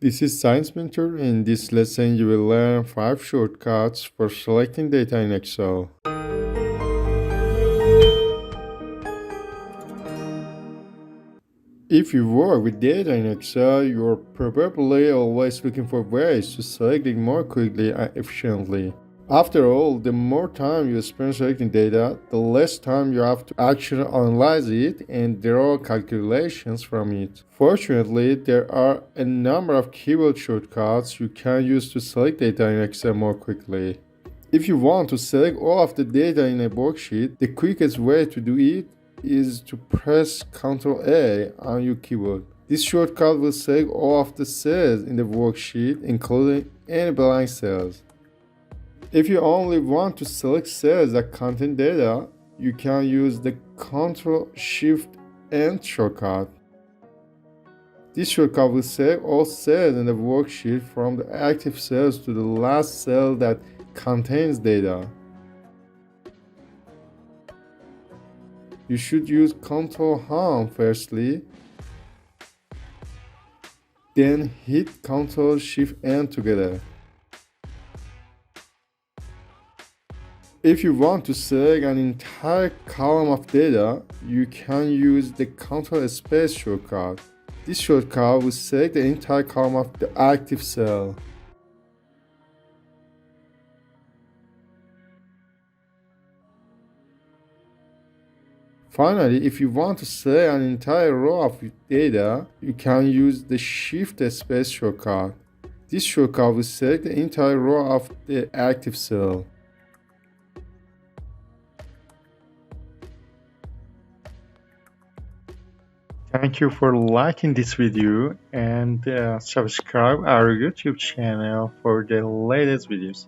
This is Science Mentor. In this lesson, you will learn 5 shortcuts for selecting data in Excel. If you work with data in Excel, you're probably always looking for ways to select it more quickly and efficiently. After all, the more time you spend selecting data, the less time you have to actually analyze it and draw calculations from it. Fortunately, there are a number of keyboard shortcuts you can use to select data in Excel more quickly. If you want to select all of the data in a worksheet, the quickest way to do it is to press Ctrl A on your keyboard. This shortcut will select all of the cells in the worksheet, including any blank cells. If you only want to select cells that contain data, you can use the Ctrl-Shift-N shortcut. This shortcut will select all cells in the worksheet from the active cells to the last cell that contains data. You should use Ctrl Home firstly, then hit Ctrl Shift N together. If you want to select an entire column of data, you can use the Ctrl Space shortcut. This shortcut will select the entire column of the active cell. Finally, if you want to select an entire row of data, you can use the Shift Space shortcut. This shortcut will select the entire row of the active cell. Thank you for liking this video and subscribe our YouTube channel for the latest videos.